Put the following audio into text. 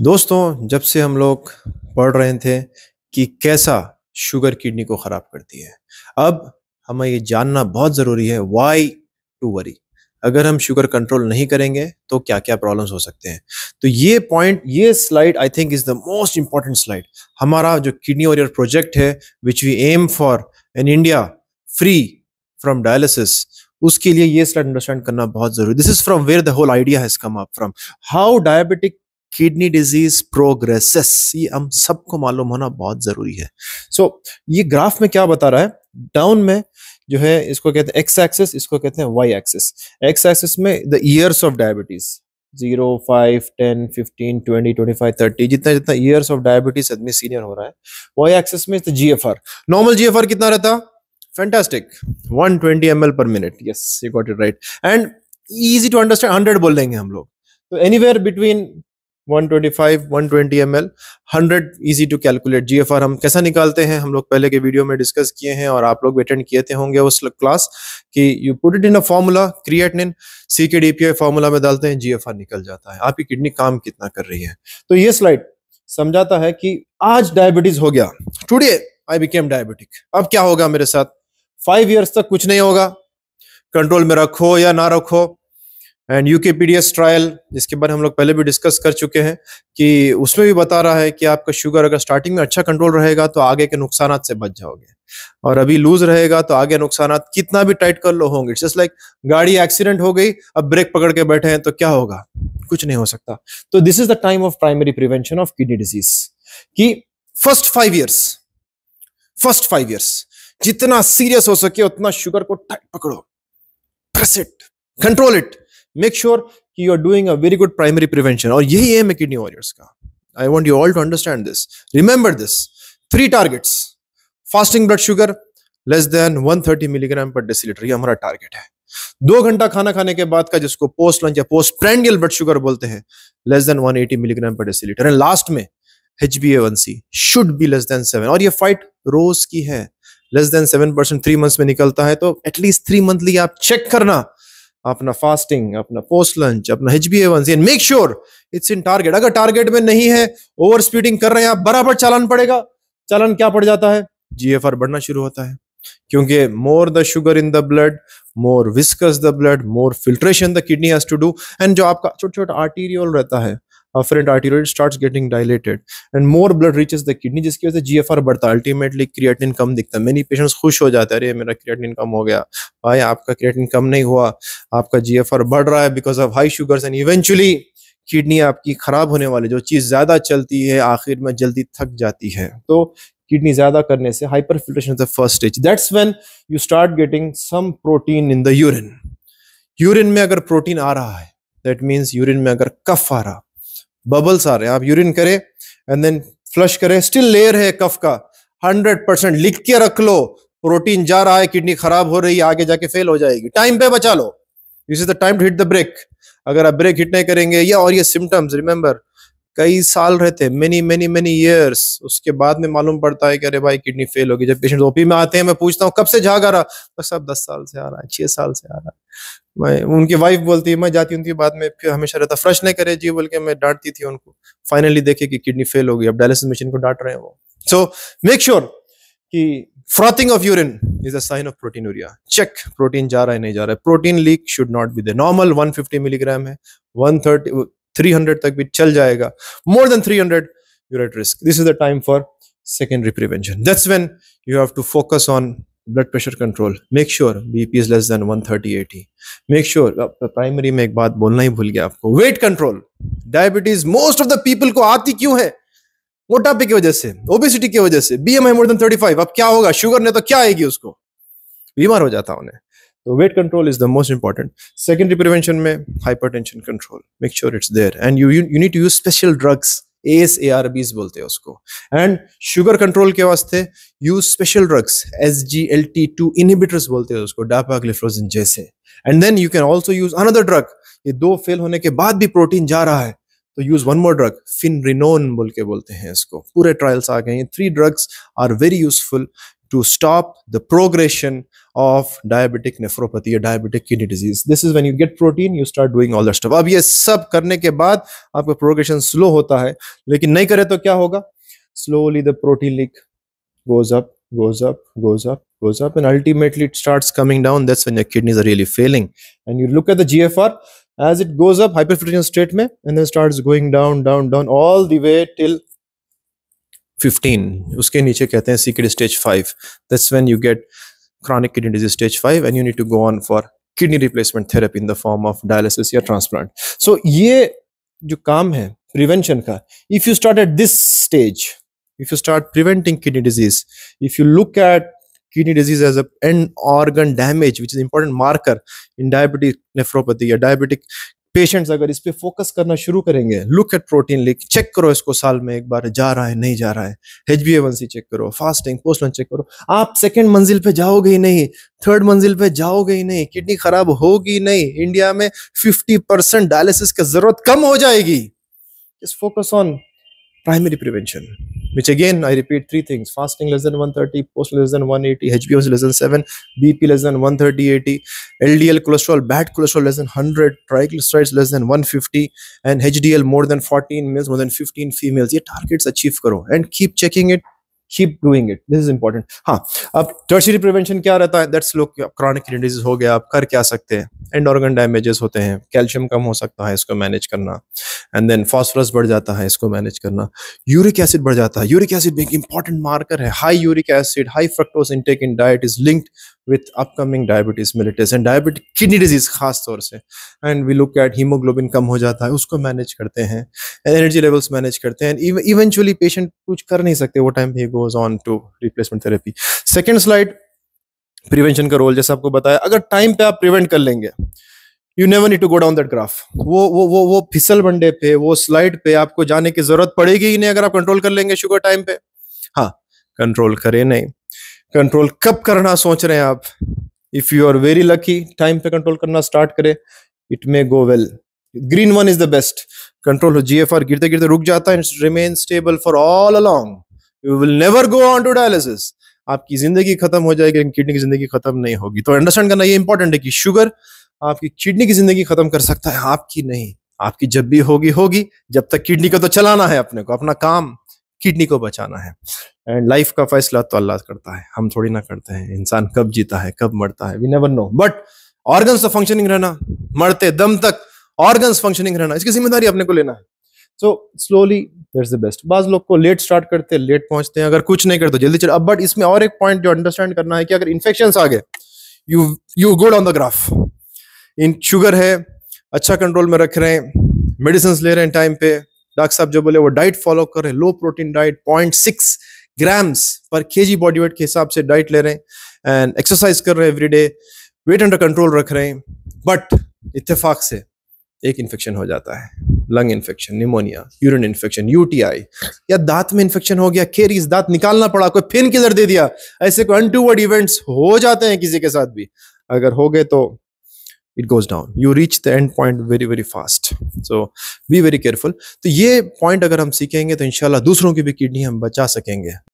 दोस्तों, जब से हम लोग पढ़ रहे थे कि कैसा शुगर किडनी को खराब करती है, अब हमें ये जानना बहुत जरूरी है व्हाई टू वरी। अगर हम शुगर कंट्रोल नहीं करेंगे तो क्या क्या प्रॉब्लम्स हो सकते हैं। तो ये पॉइंट, ये slide I think is the most important slide. हमारा जो किडनी वॉरियर प्रोजेक्ट है which we aim for an India free from dialysis, उसके लिए ये स्लाइड अंडरस्टैंड करना बहुत जरूरी। This is from where the whole idea has come up from, how diabetic kidney disease progresses. ये हम सबको मालूम होना बहुत जरूरी है। ये ग्राफ में क्या बता रहा है, डाउन में जो है इसको कहते हैं एक्स एक्सिस, इसको कहते हैं वाई एक्सिस। एक्स एक्सिस में द ईयर्स ऑफ डायबिटीज 0, 5, 10, 15, 20, 25, 30, जितना जितना ईयर्स ऑफ डायबिटीज आदमी सीनियर हो रहा है। वाई एक्सिस में जीएफआर, नॉर्मल जीएफआर कितना रहता? Fantastic, 120 ml per minute। Yes, you got it right. And easy to understand 100 बोल देंगे हम लोग, तो anywhere between 125 120 ml, 100 easy to calculate. GFR हम कैसा निकालते हैं, हम लोग पहले के वीडियो में डिस्कस किए हैं और आप लोग अटेंड किए थे होंगे उस क्लास कि you put it in a formula, creatinine CKDPI formula में डालते हैं, जीएफआर निकल जाता है। आपकी किडनी काम कितना कर रही है। तो ये स्लाइड समझाता है कि आज डायबिटीज हो गया, टुडे आई बिकेम डायबिटिक, अब क्या होगा मेरे साथ। 5 years तक कुछ नहीं होगा, कंट्रोल में रखो या ना रखो। एंड यूकेपीडीएस ट्रायल, जिसके बारे में हम लोग पहले भी डिस्कस कर चुके हैं, कि उसमें भी बता रहा है कि आपका शुगर अगर स्टार्टिंग में अच्छा कंट्रोल रहेगा तो आगे के नुकसान से बच जाओगे, और अभी लूज रहेगा तो आगे नुकसान कितना भी टाइट कर लो होंगे। इट्स जस्ट लाइक गाड़ी एक्सीडेंट हो गई, अब ब्रेक पकड़ के बैठे हैं तो क्या होगा, कुछ नहीं हो सकता। तो this is the time of primary prevention of kidney disease, कि फर्स्ट 5 years जितना सीरियस हो सके उतना शुगर को टाइट पकड़ो, press it, control it, make sure कि you are doing a very good primary prevention. और यही एम है किडनी वॉरियर्स का। I want you all to understand this, remember this. 3 targets, fasting blood sugar less than 130 milligram per deciliter, ये हमारा target है। 2 घंटा खाना खाने के बाद का, जिसको पोस्ट लंच या पोस्ट प्रेंडियल ब्लड शुगर बोलते हैं, less than 180 milligram per decilitre. And last में HbA1c should be less than 7। और ये फाइट रोज की है, लेस देन 7% 3 months में निकलता है, तो एटलीस्ट 3 monthly आप चेक करना अपना फास्टिंग, अपना पोस्ट लंच, अपना HbA1c, and make sure it's in target. अगर टारगेट में नहीं है, ओवर स्पीडिंग कर रहे हैं आप, बराबर चालान पड़ेगा। चालान क्या पड़ जाता है? GFR बढ़ना शुरू होता है, क्योंकि more the sugar in the blood, more viscous the blood, more filtration the kidney has to do. And जो आपका छोटा छोटा आर्टीरियोल रहता है, afferent arteriole starts getting dilated and more blood reaches the kidney, जिसकी वजह से GFR बढ़ता है, अल्टीमेटली क्रिएटिनिन कम दिखता है। मेनी पेशेंट्स खुश हो जाते हैं, अरे मेरा क्रिएटिनिन कम हो गया। भाई, आपका क्रिएटिनिन कम नहीं हुआ, आपका GFR बढ़ रहा है because of high sugars, and eventually kidney आपकी खराब होने वाली, जो चीज ज्यादा चलती है आखिर में जल्दी थक जाती है। तो किडनी ज्यादा करने से hyper filtration is the first stage. That's when you start getting some protein in the urine. Urine में अगर प्रोटीन आ रहा है, दैट मीन्स यूरिन में अगर कफ आ रहा, बबल्स आ रहे हैं, आप यूरिन करें एंड देन फ्लश करें, स्टिल लेयर है कफ का, 100% लिख के रख लो, प्रोटीन जा रहा है, किडनी खराब हो रही है, आगे जाके फेल हो जाएगी। टाइम पे बचा लो, this is the time to hit the brake. अगर आप ब्रेक हिट नहीं करेंगे, या और ये सिम्टम्स रिमेंबर कई साल रहते हैं, मेनी ईयर्स, उसके बाद में मालूम पड़ता है कि अरे भाई किडनी फेल होगी। जब पेशेंट ओपी में आते हैं, मैं पूछता हूँ कब से झाग आ रहा, बस अब 10 साल से आ रहा है, 6 साल से आ रहा है। मैं, उनकी वाइफ बोलती है, मैं जाती उनकी बाद में, फिर हमेशा रहता फ्रेश नहीं करे जी बोल के, मैं डांटती थी उनको। फाइनली देखे कि किडनी फेल हो गई, अब डायलिसिस मशीन को डांट रहे हैं वो। सो मेक श्योर कि frothing of urine is a sign of proteinuria. Check protein जा रहा है नहीं जा रहा है। Protein leak should not be there. Normal 150 milligram है, 130 300 तक भी चल जाएगा, more than 300 you're at risk. This is the time for secondary prevention. That's when you have to focus on blood pressure control. Make sure BP is less than 130/80. Make sure primary में एक बात बोलना ही भूल गया आपको, weight control. Diabetes most of the people को आती क्यों है? मोटापे की वजह से, ओबेसिटी की वजह से, BMI more than 35। अब क्या होगा, शुगर ने तो क्या आएगी, उसको बीमार हो जाता उन्हें। तो weight control is the most important. Secondary prevention में hypertension control, make sure it's there, and you need to use special drugs, ACE/ARBs बोलते हैं उसको। एंड शुगर कंट्रोल के वास्ते use special drugs, SGLT2 inhibitors बोलते हैं उसको, डापाग्लिफ्लोजिन जैसे। And then you can also use another drug. ये 2 फेल होने के बाद भी प्रोटीन जा रहा है तो यूज वन मोर ड्रग, फिनरिनोन बोल के बोलते हैं इसको। पूरे ट्रायल्स आ गए हैं। 3 drugs are very useful to stop the progression of diabetic nephropathy or diabetic kidney disease. This is when you get protein, you start doing all that stuff. अब ये सब करने के बाद आपका प्रोग्रेशन स्लो होता है, लेकिन नहीं करे तो क्या होगा? Slowly the protein leak goes up, goes up, goes up, goes up, and ultimately it starts coming down. That's when your kidneys are really failing. And you look at the GFR as it goes up, hyperfiltration state mein, and then starts going down, down, down, all the way till 15. उसके नीचे कहते हैं CKD stage 5. That's when you get chronic kidney disease stage 5, and you need to go on for kidney replacement therapy in the form of dialysis या transplant. So ये जो काम है prevention का, if you start at this stage, if you start preventing kidney disease, if you look at kidney disease as a end organ damage, which is an important marker in diabetic nephropathy या diabetic patients, अगर इस पे focus करना शुरू करेंगे, look at protein leak, check करो इसको साल में एक बार, जा रहा है नहीं जा रहा है, HbA1c चेक करो, फास्टिंग पोस्ट लंच चेक करो. आप सेकंड मंजिल पे जाओगे ही नहीं, थर्ड मंजिल पे जाओगे ही नहीं, किडनी खराब होगी नहीं. इंडिया में 50% डायलिसिस की जरूरत कम हो जाएगी. Just focus on primary prevention, which again I repeat three things: fasting less than 130, post less than 180, HbA1c less than 7, BP less than 130/80, LDL cholesterol, bad cholesterol less than 100, triglycerides less than 150, and HDL more than 14 males, more than 15 females. ये targets achieve करो and keep checking it, keep doing it. This is important. हाँ, अब tertiary prevention क्या रहता है? That's look, chronic kidney disease हो गया, आप कर क्या सकते हैं? End organ damages होते हैं, कैल्शियम कम हो सकता है, इसको मैनेज करना, एंड देन फॉस्फोरस बढ़ जाता है, इसको मैनेज करना, यूरिक एसिड बढ़ जाता है. यूरिक एसिड एक इंपॉर्टेंट मार्कर है. High uric acid, high fructose intake in diet is linked with upcoming diabetes mellitus and diabetic kidney disease खास तौर से. And we look at hemoglobin कम हो जाता है, उसको मैनेज करते हैं, एनर्जी लेवल्स मैनेज करते हैं, इवेंचुअली पेशेंट कुछ कर नहीं सकते वो टाइम पे goes on to replacement therapy. Second slide, prevention का रोल जैसा आपको बताया. अगर टाइम पे आप प्रिवेंट कर लेंगे, you never need to go down that graph. वो फिसल बंडे पे, वो स्लाइड पे आपको जाने की जरूरत पड़ेगी ही नहीं अगर आप कंट्रोल कर लेंगे शुगर टाइम पे. हाँ, कंट्रोल करें नहीं, कंट्रोल कब करना सोच रहे हैं आप? If you are very lucky, time पे कंट्रोल करना स्टार्ट करे, it may go well. Green one is the best. Control हो, GFR गिरते गिरते रुक जाता है, remain stable for all along, you will never go on to dialysis. आपकी जिंदगी खत्म हो जाएगी लेकिन किडनी की जिंदगी खत्म नहीं होगी. तो अंडरस्टैंड करना ये इंपॉर्टेंट है कि शुगर आपकी किडनी की जिंदगी खत्म कर सकता है, आपकी नहीं. आपकी जब भी होगी होगी, जब तक किडनी को तो चलाना है, अपने को अपना काम किडनी को बचाना है. एंड लाइफ का फैसला तो अल्लाह करता है, हम थोड़ी ना करते हैं. इंसान कब जीता है, कब मरता है, we never know. But organs तो फंक्शनिंग रहना, मरते दम तक ऑर्गन्स फंक्शनिंग रहना, इसकी जिम्मेदारी अपने को लेना है. So slowly that's the best. बाज लोग को लेट स्टार्ट करते हैं, लेट पहुंचते हैं, अगर कुछ नहीं करते जल्दी चल. अब बट इसमें और एक पॉइंट जो अंडरस्टैंड करना है कि अगर इन्फेक्शंस आ गए, you go down the graph. In sugar है, अच्छा कंट्रोल में रख रहे हैं, मेडिसिन ले रहे हैं टाइम पे, डॉक्टर साहब जो बोले वो डाइट फॉलो कर रहे हैं, लो प्रोटीन डाइट, 0.6 ग्राम्स पर केजी बॉडी वेट के हिसाब से डाइट ले रहे हैं, एंड एक्सरसाइज कर रहे हैं एवरीडे, वेट अंडर कंट्रोल रख रहे हैं. बट इत्तेफाक से एक इन्फेक्शन हो जाता है, lung infection, pneumonia, urine infection, UTI, या दांत में इन्फेक्शन हो गया, केरीज, दांत निकालना पड़ा, कोई फिन किधर दे दिया. ऐसे कोई अनटूवर्ड इवेंट्स हो जाते हैं किसी के साथ भी. अगर हो गए तो it goes down, you reach the end point very very fast, so be very careful. तो ये पॉइंट अगर हम सीखेंगे तो इंशाल्लाह दूसरों की भी किडनी हम बचा सकेंगे.